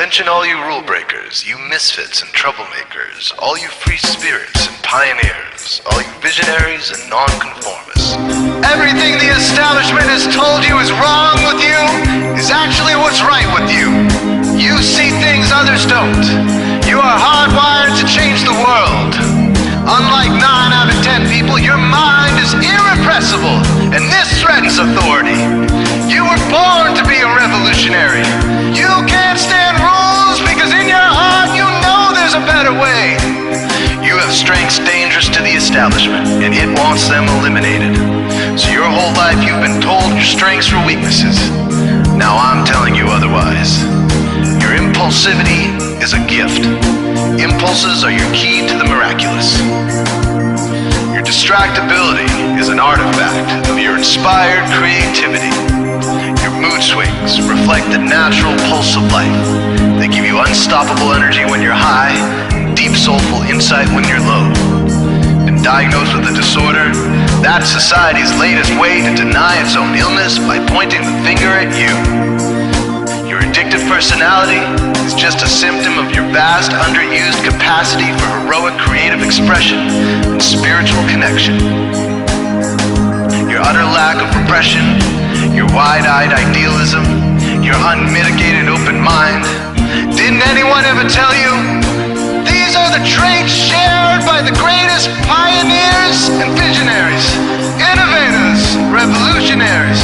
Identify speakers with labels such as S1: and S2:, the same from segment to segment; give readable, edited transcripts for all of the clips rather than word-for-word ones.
S1: Attention all you rule breakers, you misfits and troublemakers, all you free spirits and pioneers, all you visionaries and nonconformists. Everything the establishment has told you is wrong with you is actually what's right with you. You see things others don't. You are hardwired to change the world. Unlike 9 out of 10 people, your mind is irrepressible, and this threatens authority. You were born to be a revolutionary. You can't stand rules because in your heart you know there's a better way. You have strengths dangerous to the establishment, and it wants them eliminated. So your whole life you've been told your strengths were weaknesses. Now I'm telling you otherwise. Your impulsivity is a gift. Impulses are your key to the miraculous. Your distractibility is an artifact of your inspired creativity. Your mood swings reflect the natural pulse of life. They give you unstoppable energy when you're high, and deep soulful insight when you're low. Been diagnosed with a disorder? That's society's latest way to deny its own illness by pointing the finger at you. Your addictive personality is just a symptom of your vast, underused capacity for heroic creative expression and spiritual connection. Your utter lack of repression, your wide-eyed idealism, your unmitigated open mind. Didn't anyone ever tell you? These are the traits shared by the greatest pioneers and visionaries, innovators, revolutionaries,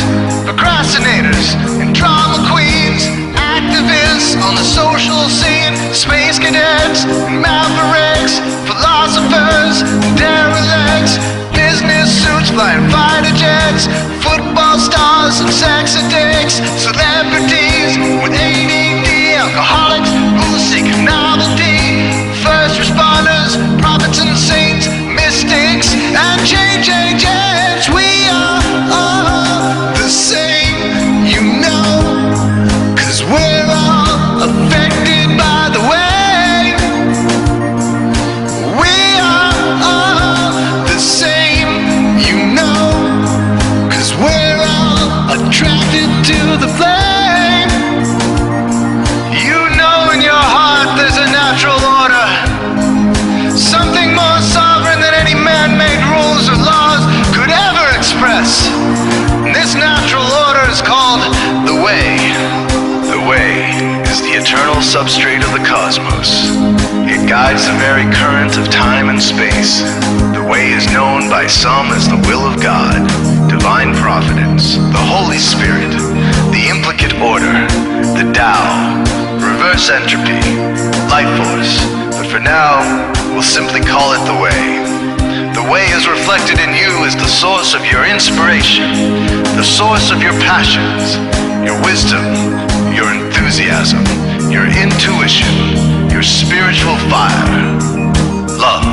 S1: procrastinators, and drama queens, activists on the social scene, space cadets, and mavericks, philosophers, derelicts, business suits, flying fighter jets, football stars and sex addicts, celebrities with ADD, alcoholics who seek novelty, first responders, prophets and saints, mystics, and JJJs. We are all the same, you know, 'cause we're all affected by the way. We are all the same, you know, 'cause we're all attracted to the flame. You know in your heart there's a natural order, something more sovereign than any man-made rules or laws could ever express. And this natural order is called the Way. The Way is the eternal substrate of the cosmos. It guides the very current of time and space. The Way is known by some as the will of God, divine providence, the Holy Spirit, the implicate order, the Tao, reverse entropy, life force. But for now, we'll simply call it the Way. The Way is reflected in you as the source of your inspiration, the source of your passions, your wisdom, your enthusiasm, your intuition, your spiritual fire, love.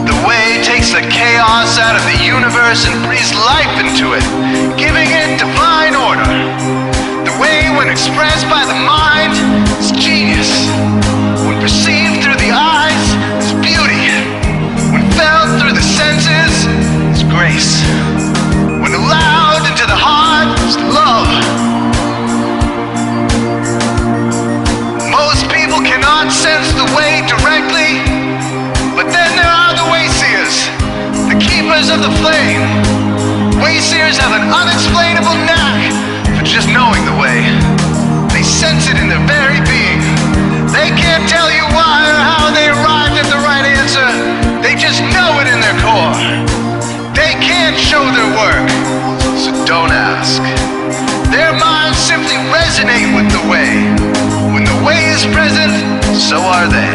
S1: The Way takes the chaos out of the universe and breathes life into it, giving it divine order. The Way, when expressed by the mind, is genius. When perceived through the eyes, is beauty. When felt through the senses, is grace. When allowed into the heart, is love. Most people cannot sense the Way directly, but then there are the Wayseers, the keepers of the flame. Wayseers have an unexplainable knack for just knowing the Way. They sense it in their very being. They can't tell you why or how they arrived at the right answer. They just know it in their core. They can't show their work, so don't ask. Their minds simply resonate with the Way. When the Way is present, so are they.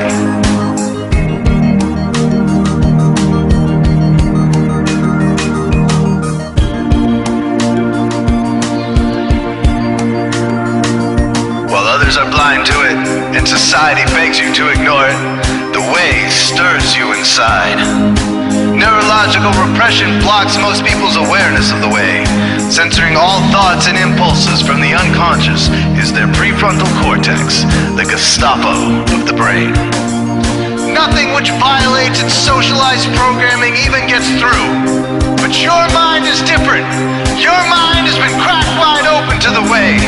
S1: Others are blind to it, and society begs you to ignore it. The Way stirs you inside. Neurological repression blocks most people's awareness of the Way. Censoring all thoughts and impulses from the unconscious is their prefrontal cortex, the Gestapo of the brain. Nothing which violates its socialized programming even gets through. But your mind is different. Your mind has been cracked wide open to the Way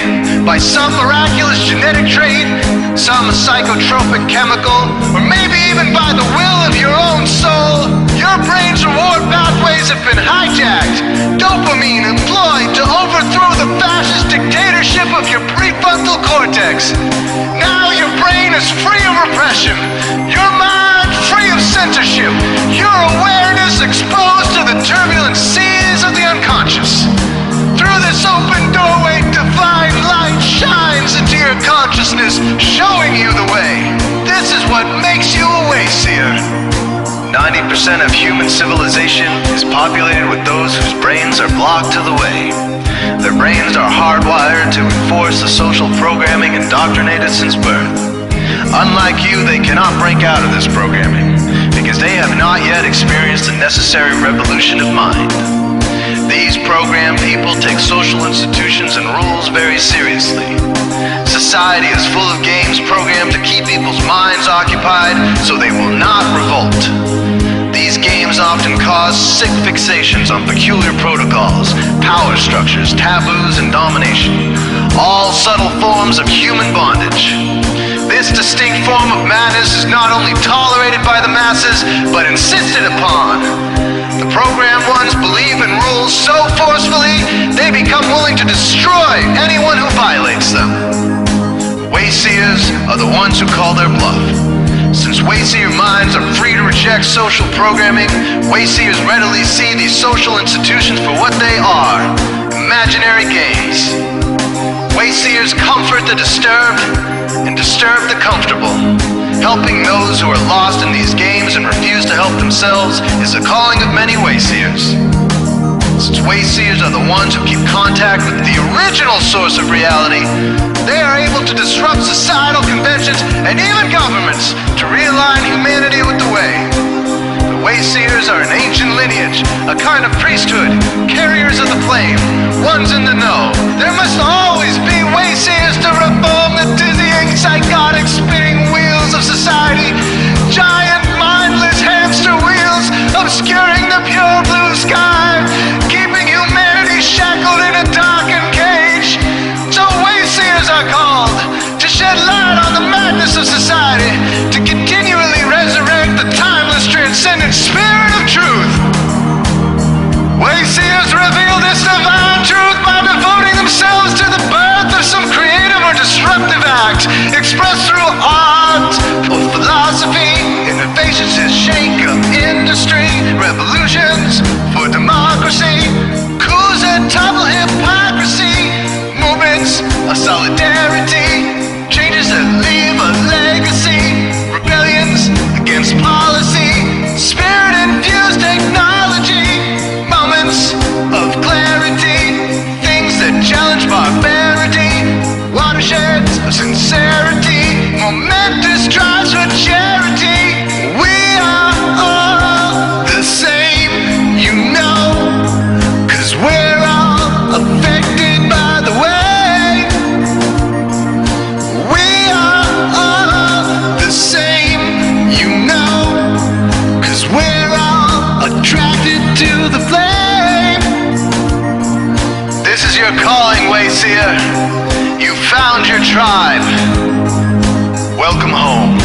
S1: by some miraculous genetic trait, some psychotropic chemical, or maybe even by the will of your own soul, your brain's reward pathways have been hijacked, dopamine employed to overthrow the fascist dictatorship of your prefrontal cortex. Now your brain is free of repression, your mind free of censorship, your awareness exposed to the turbulent seas of the unconscious. Through this open doorway, divine light shines into your consciousness, showing you the way. This is what makes you a Wayseer. 90% of human civilization is populated with those whose brains are blocked to the way. Their brains are hardwired to enforce the social programming indoctrinated since birth. Unlike you, they cannot break out of this programming, because they have not yet experienced the necessary revolution of mind. These programmed people take social institutions and rules very seriously. Society is full of games programmed to keep people's minds occupied so they will not revolt. These games often cause sick fixations on peculiar protocols, power structures, taboos, and domination, all subtle forms of human bondage. This distinct form of madness is not only tolerated by the masses, but insisted upon. The programmed ones believe in rules so forcefully, they become willing to destroy anyone who violates them. Wayseers are the ones who call their bluff. Since Wayseer minds are free to reject social programming, Wayseers readily see these social institutions for what they are, imaginary games. Wayseers comfort the disturbed and disturb the comfortable. Helping those who are lost in these games and refuse to help themselves is the calling of many Wayseers. Since Wayseers are the ones who keep contact with the original source of reality, they are able to disrupt societal conventions and even governments to realign humanity with the way. The Wayseers are an ancient lineage, a kind of priesthood, carriers of the flame, ones in the know. There must always be Wayseers to reform the dizzying, psychotic, spinning wheels of society, giant, mindless hamster wheels obscuring the pure blue sky, keeping humanity shackled in a darkened cage. So Wayseers are called to shed light on the madness of society, to continually resurrect the timeless, transcendent spirit of truth. Wayseers reveal this divine truth by devoting themselves to the birth of some creative or disruptive act, expressed through art or philosophy, innovations that shake up industry, revolutions for democracy, coups that topple hypocrisy, movements of solidarity, changes that leave a legacy, rebellions against policy, spirit-infused technology, moments of clarity, things that challenge barbarity, watersheds of sincerity, momentous drives for charity. We are all the same, you know, 'cause we're all affected by the way. We are all the same, you know, 'cause we're all attracted to the flame. This is your calling, Wayseer. You found your tribe. Welcome home.